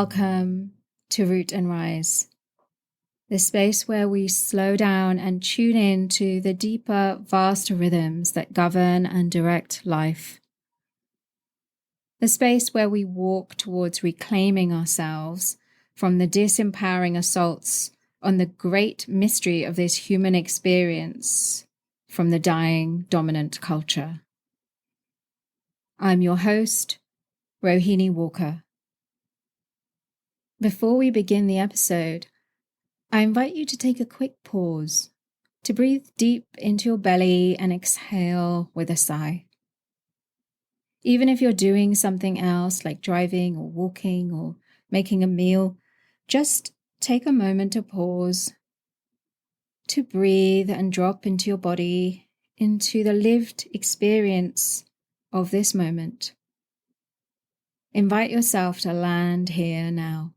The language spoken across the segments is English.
Welcome to Root and Rise, the space where we slow down and tune in to the deeper, vaster rhythms that govern and direct life. The space where we walk towards reclaiming ourselves from the disempowering assaults on the great mystery of this human experience from the dying dominant culture. I'm your host, Rohini Walker. Before we begin the episode, I invite you to take a quick pause, to breathe deep into your belly and exhale with a sigh. Even if you're doing something else like driving or walking or making a meal, just take a moment to pause, to breathe and drop into your body, into the lived experience of this moment. Invite yourself to land here now.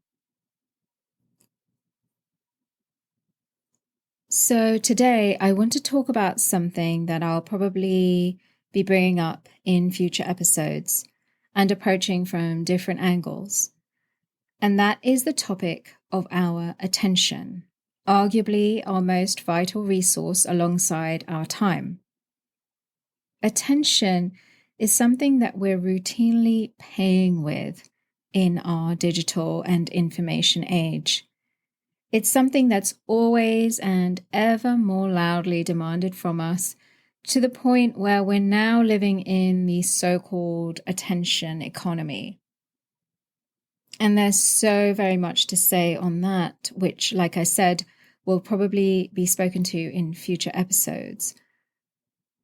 So today I want to talk about something that I'll probably be bringing up in future episodes and approaching from different angles. And that is the topic of our attention, arguably our most vital resource alongside our time. Attention is something that we're routinely paying with in our digital and information age. It's something that's always and ever more loudly demanded from us, to the point where we're now living in the so-called attention economy. And there's so very much to say on that, which, like I said, will probably be spoken to in future episodes.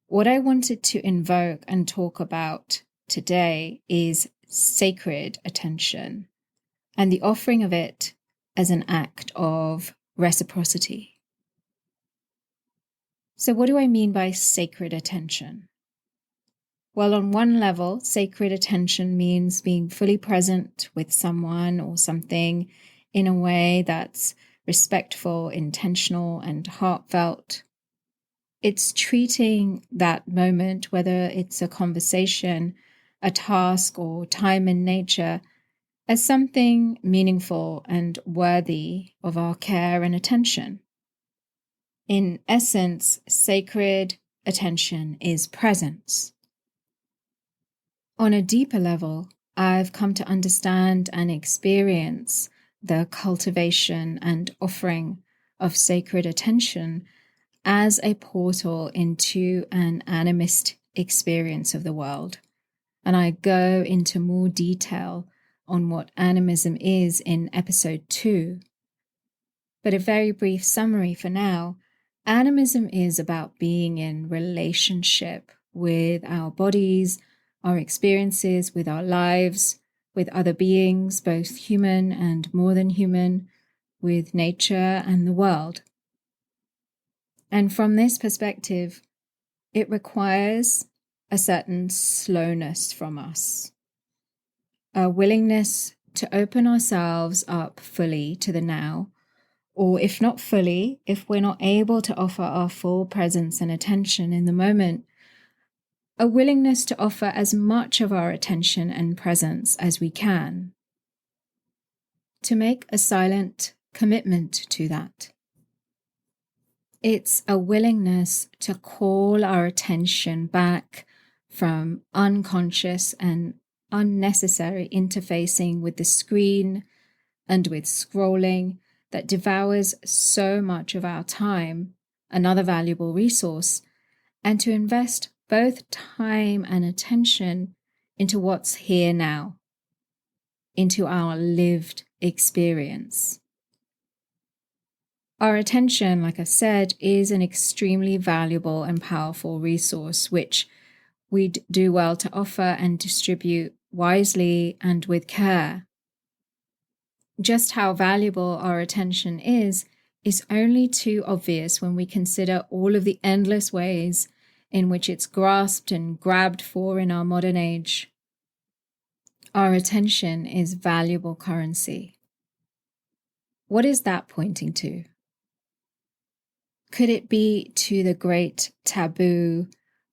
What I wanted to invoke and talk about today is sacred attention and the offering of it as an act of reciprocity. So what do I mean by sacred attention? Well, on one level, sacred attention means being fully present with someone or something in a way that's respectful, intentional, and heartfelt. It's treating that moment, whether it's a conversation, a task, or time in nature, as something meaningful and worthy of our care and attention. In essence, sacred attention is presence. On a deeper level, I've come to understand and experience the cultivation and offering of sacred attention as a portal into an animist experience of the world. And I go into more detail on what animism is in episode 2. But a very brief summary for now, animism is about being in relationship with our bodies, our experiences with our lives, with other beings, both human and more than human, with nature and the world. And from this perspective, it requires a certain slowness from us, a willingness to open ourselves up fully to the now, or if not fully, if we're not able to offer our full presence and attention in the moment, a willingness to offer as much of our attention and presence as we can, to make a silent commitment to that. It's a willingness to call our attention back from unconscious and unnecessary interfacing with the screen and with scrolling that devours so much of our time, another valuable resource, and to invest both time and attention into what's here now, into our lived experience. Our attention, like I said, is an extremely valuable and powerful resource which we'd do well to offer and distribute wisely and with care. Just how valuable our attention is only too obvious when we consider all of the endless ways in which it's grasped and grabbed for in our modern age. Our attention is valuable currency. What is that pointing to? Could it be to the great taboo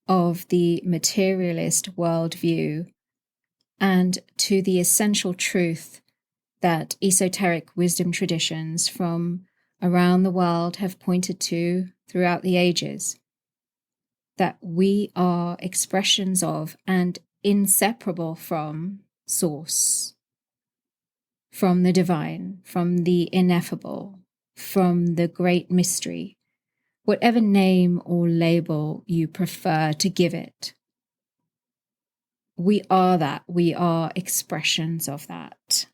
of the materialist worldview and to the essential truth that esoteric wisdom traditions from around the world have pointed to throughout the ages. That we are expressions of and inseparable from Source, from the divine, from the ineffable, from the great mystery, whatever name or label you prefer to give it. We are that. We are expressions of that.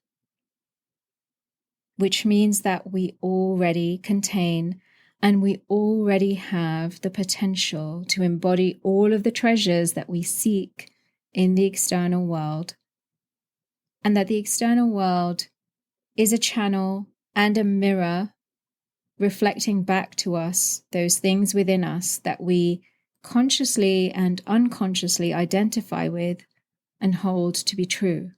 Which means that we already contain and we already have the potential to embody all of the treasures that we seek in the external world, and that the external world is a channel and a mirror reflecting back to us those things within us that we consciously and unconsciously identify with and hold to be true,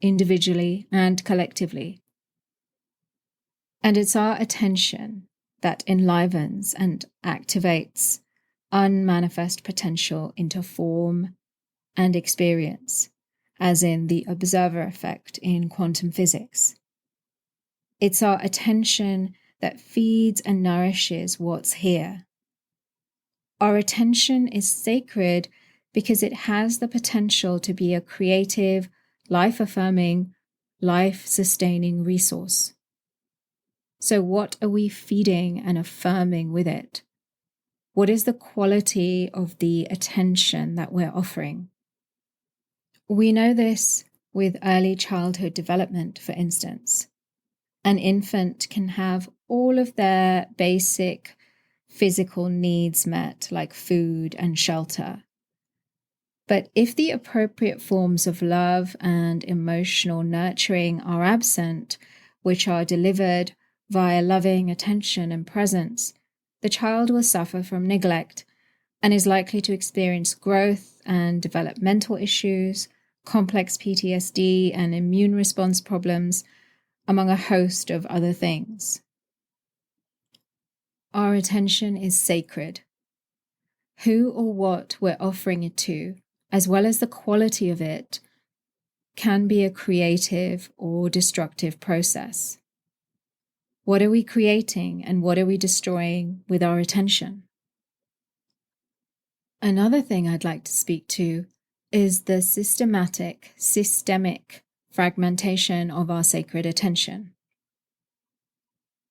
individually and collectively. And it's our attention that enlivens and activates unmanifest potential into form and experience, as in the observer effect in quantum physics. It's our attention that feeds and nourishes what's here. Our attention is sacred because it has the potential to be a creative, life-affirming, life-sustaining resource. So what are we feeding and affirming with it? What is the quality of the attention that we're offering? We know this with early childhood development, for instance. An infant can have all of their basic physical needs met, like food and shelter. But if the appropriate forms of love and emotional nurturing are absent, which are delivered via loving attention and presence, the child will suffer from neglect and is likely to experience growth and developmental issues, complex PTSD and immune response problems, among a host of other things. Our attention is sacred. Who or what we're offering it to, as well as the quality of it, can be a creative or destructive process. What are we creating and what are we destroying with our attention? Another thing I'd like to speak to is the systemic fragmentation of our sacred attention.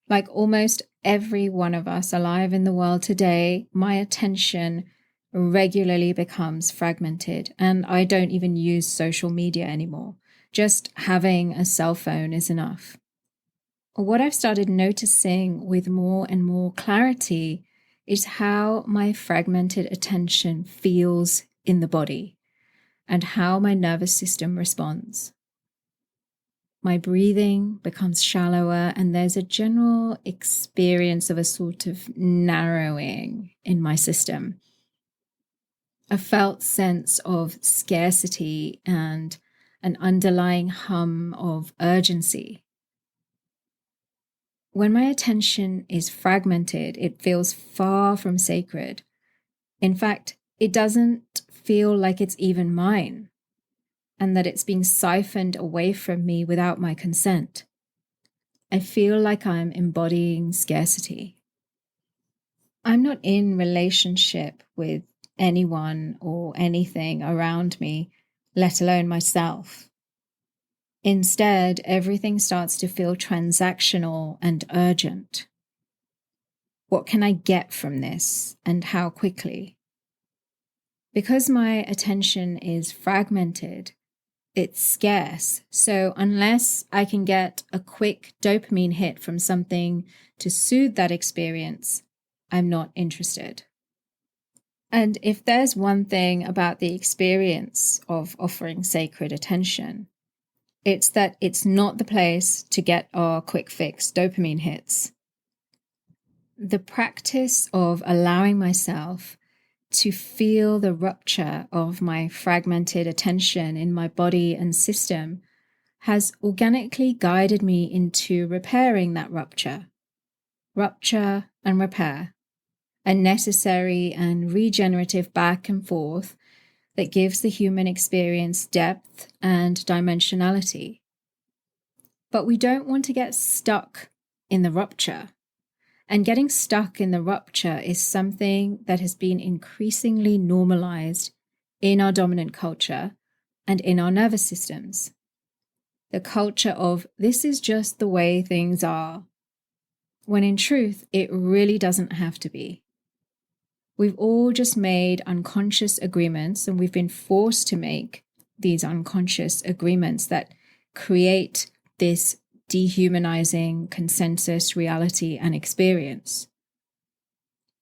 Like almost every one of us alive in the world today, my attention regularly becomes fragmented, and I don't even use social media anymore. Just having a cell phone is enough. What I've started noticing with more and more clarity is how my fragmented attention feels in the body and how my nervous system responds. My breathing becomes shallower, and there's a general experience of a sort of narrowing in my system. A felt sense of scarcity and an underlying hum of urgency. When my attention is fragmented, it feels far from sacred. In fact, it doesn't feel like it's even mine, and that it's being siphoned away from me without my consent. I feel like I'm embodying scarcity. I'm not in relationship with anyone or anything around me, let alone myself. Instead, everything starts to feel transactional and urgent. What can I get from this, and how quickly? Because my attention is fragmented, it's scarce. So unless I can get a quick dopamine hit from something to soothe that experience, I'm not interested. And if there's one thing about the experience of offering sacred attention, it's that it's not the place to get our quick fix dopamine hits. The practice of allowing myself to feel the rupture of my fragmented attention in my body and system has organically guided me into repairing that rupture. Rupture and repair, a necessary and regenerative back and forth that gives the human experience depth and dimensionality. But we don't want to get stuck in the rupture. And getting stuck in the rupture is something that has been increasingly normalized in our dominant culture and in our nervous systems. The culture of this is just the way things are, when in truth, it really doesn't have to be. We've all just made unconscious agreements, and we've been forced to make these unconscious agreements that create this dehumanizing consensus reality and experience.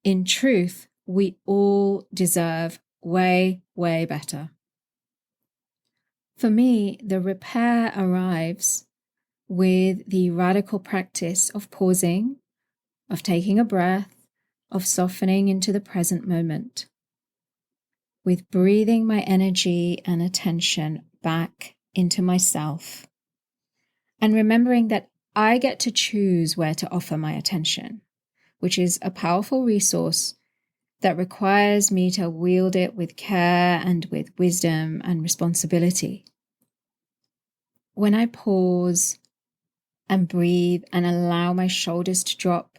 In truth, we all deserve way, way better. For me, the repair arrives with the radical practice of pausing, of taking a breath, of softening into the present moment, with breathing my energy and attention back into myself, and remembering that I get to choose where to offer my attention, which is a powerful resource that requires me to wield it with care and with wisdom and responsibility. When I pause and breathe and allow my shoulders to drop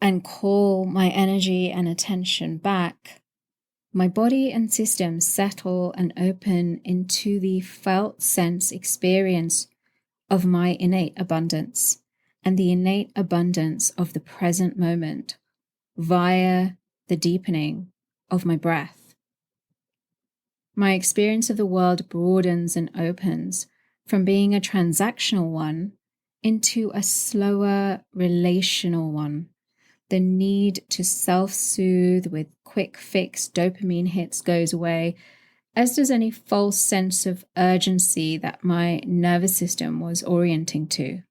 and call my energy and attention back, my body and system settle and open into the felt sense experience of my innate abundance and the innate abundance of the present moment via the deepening of my breath. My experience of the world broadens and opens from being a transactional one into a slower relational one. The need to self-soothe with quick fix dopamine hits goes away, as does any false sense of urgency that my nervous system was orienting to.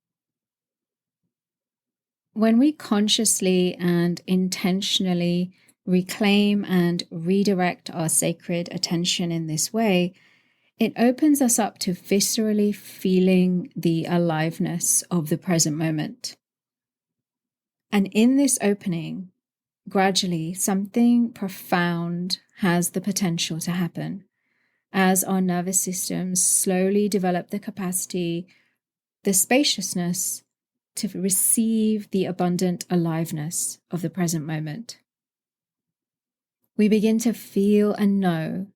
When we consciously and intentionally reclaim and redirect our sacred attention in this way, it opens us up to viscerally feeling the aliveness of the present moment. And in this opening, gradually something profound has the potential to happen as our nervous systems slowly develop the capacity, the spaciousness to receive the abundant aliveness of the present moment. We begin to feel and know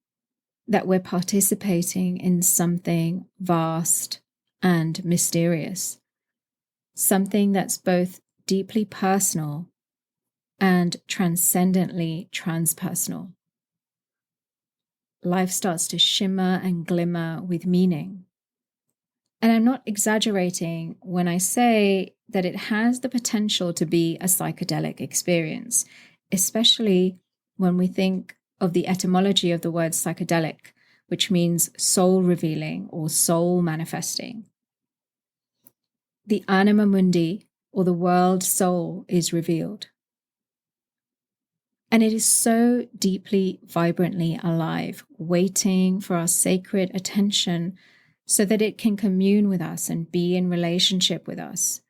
that we're participating in something vast and mysterious, something that's both deeply personal and transcendently transpersonal. Life starts to shimmer and glimmer with meaning. And I'm not exaggerating when I say that it has the potential to be a psychedelic experience, especially when we think of the etymology of the word psychedelic, which means soul revealing or soul manifesting. The anima mundi, or the world soul, is revealed. And it is so deeply, vibrantly alive, waiting for our sacred attention so that it can commune with us and be in relationship with us.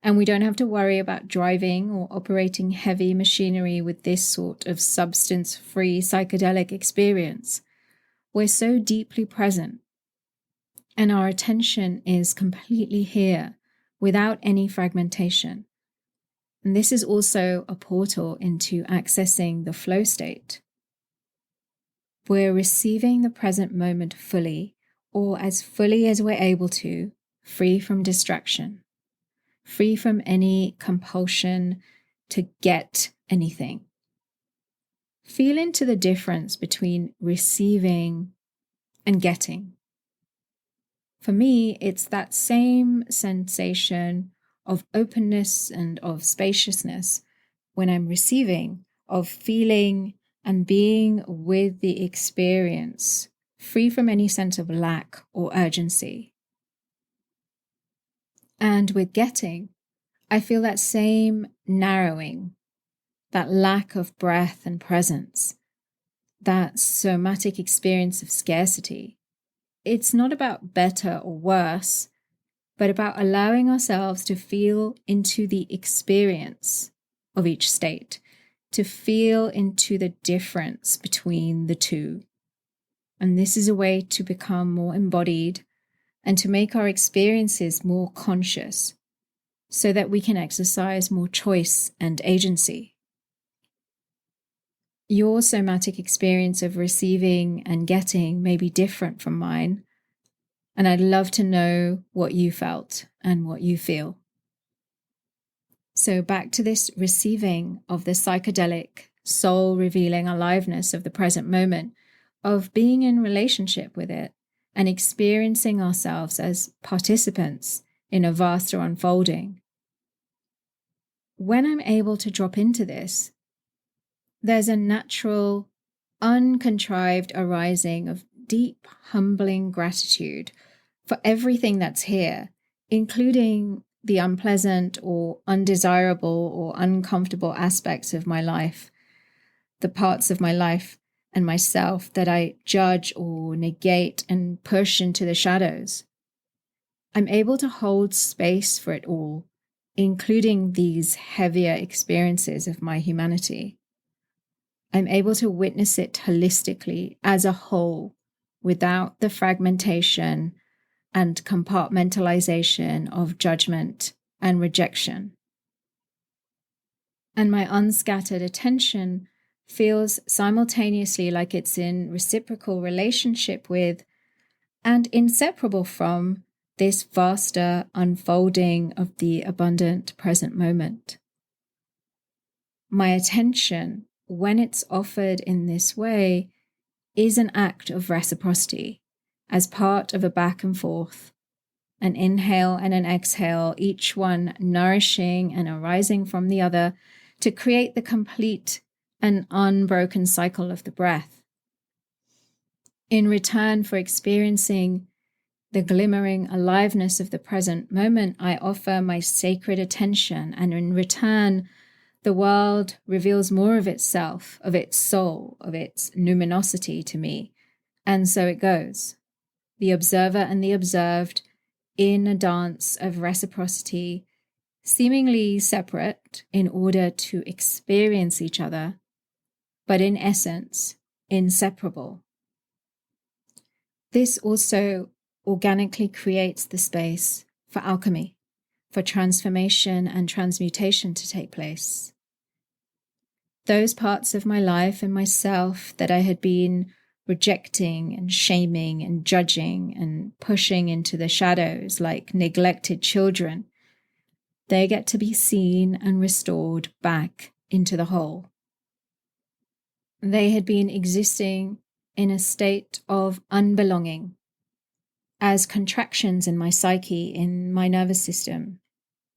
And we don't have to worry about driving or operating heavy machinery with this sort of substance-free psychedelic experience. We're so deeply present, and our attention is completely here without any fragmentation. And this is also a portal into accessing the flow state. We're receiving the present moment fully, or as fully as we're able to, free from distraction, free from any compulsion to get anything. Feel into the difference between receiving and getting. For me, it's that same sensation of openness and of spaciousness when I'm receiving, of feeling and being with the experience, free from any sense of lack or urgency. And with getting, I feel that same narrowing, that lack of breath and presence, that somatic experience of scarcity. It's not about better or worse, but about allowing ourselves to feel into the experience of each state, to feel into the difference between the two. And this is a way to become more embodied and to make our experiences more conscious so that we can exercise more choice and agency. Your somatic experience of receiving and getting may be different from mine, and I'd love to know what you felt and what you feel. So back to this receiving of the psychedelic, soul-revealing aliveness of the present moment, of being in relationship with it and experiencing ourselves as participants in a vaster unfolding. When I'm able to drop into this, there's a natural, uncontrived arising of deep, humbling gratitude for everything that's here, including the unpleasant or undesirable or uncomfortable aspects of my life, the parts of my life and myself that I judge or negate and push into the shadows. I'm able to hold space for it all, including these heavier experiences of my humanity. I'm able to witness it holistically as a whole, without the fragmentation and compartmentalization of judgment and rejection. And my unscattered attention feels simultaneously like it's in reciprocal relationship with and inseparable from this vaster unfolding of the abundant present moment. My attention, when it's offered in this way, is an act of reciprocity as part of a back and forth, an inhale and an exhale, each one nourishing and arising from the other to create the complete and unbroken cycle of the breath. In return for experiencing the glimmering aliveness of the present moment, I offer my sacred attention, and in return, the world reveals more of itself, of its soul, of its numinosity to me. And so it goes. The observer and the observed, in a dance of reciprocity, seemingly separate in order to experience each other, but in essence, inseparable. This also organically creates the space for alchemy, for transformation and transmutation to take place. Those parts of my life and myself that I had been rejecting and shaming and judging and pushing into the shadows like neglected children, they get to be seen and restored back into the whole. They had been existing in a state of unbelonging, as contractions in my psyche, in my nervous system,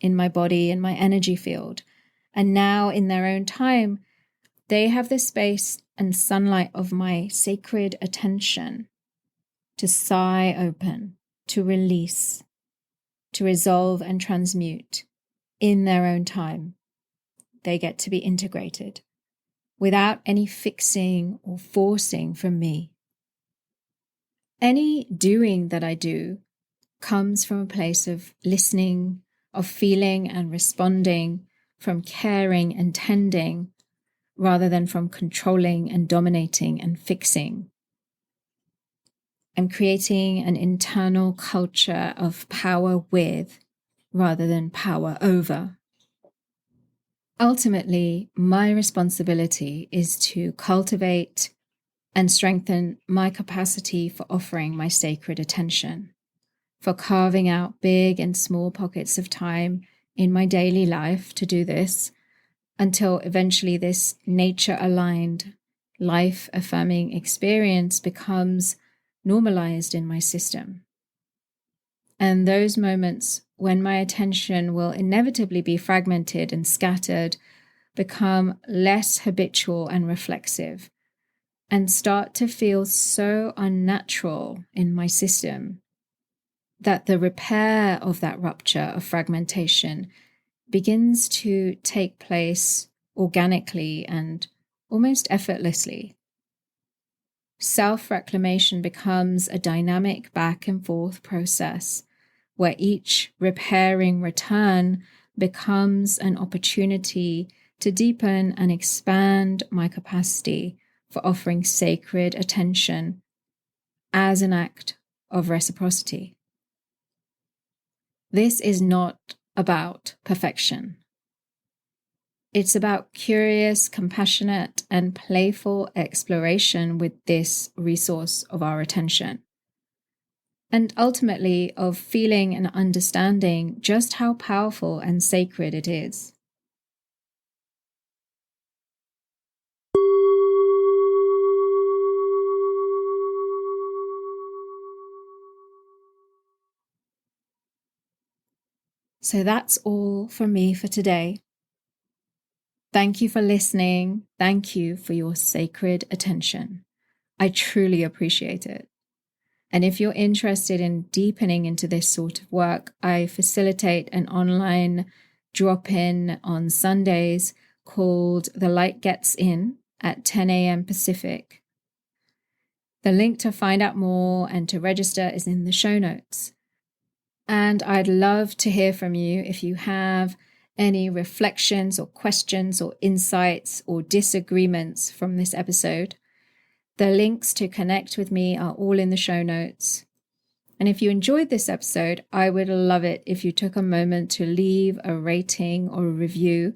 in my body, in my energy field. And now, in their own time, they have the space and sunlight of my sacred attention to sigh open, to release, to resolve and transmute in their own time. They get to be integrated without any fixing or forcing from me. Any doing that I do comes from a place of listening, of feeling and responding, from caring and tending, rather than from controlling and dominating and fixing. I'm creating an internal culture of power with, rather than power over. Ultimately, my responsibility is to cultivate and strengthen my capacity for offering my sacred attention, for carving out big and small pockets of time in my daily life to do this, until eventually this nature-aligned, life-affirming experience becomes normalized in my system. And those moments when my attention will inevitably be fragmented and scattered become less habitual and reflexive, and start to feel so unnatural in my system that the repair of that rupture of fragmentation begins to take place organically and almost effortlessly. Self-reclamation becomes a dynamic back and forth process where each repairing return becomes an opportunity to deepen and expand my capacity for offering sacred attention as an act of reciprocity. This is not about perfection. It's about curious, compassionate, and playful exploration with this resource of our attention. And ultimately, of feeling and understanding just how powerful and sacred it is. So that's all from me for today. Thank you for listening. Thank you for your sacred attention. I truly appreciate it. And if you're interested in deepening into this sort of work, I facilitate an online drop-in on Sundays called The Light Gets In at 10 a.m. Pacific. The link to find out more and to register is in the show notes. And I'd love to hear from you if you have any reflections or questions or insights or disagreements from this episode. The links to connect with me are all in the show notes. And if you enjoyed this episode, I would love it if you took a moment to leave a rating or a review.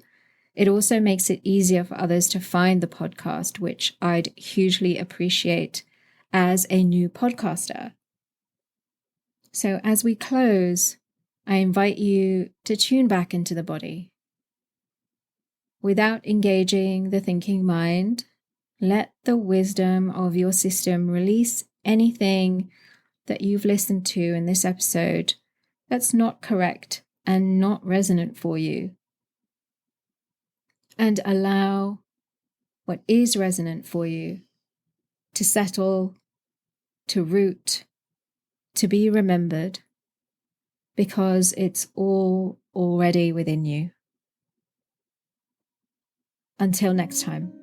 It also makes it easier for others to find the podcast, which I'd hugely appreciate as a new podcaster. So as we close, I invite you to tune back into the body. Without engaging the thinking mind, let the wisdom of your system release anything that you've listened to in this episode that's not correct and not resonant for you. And allow what is resonant for you to settle, to root, to be remembered, because it's all already within you. Until next time.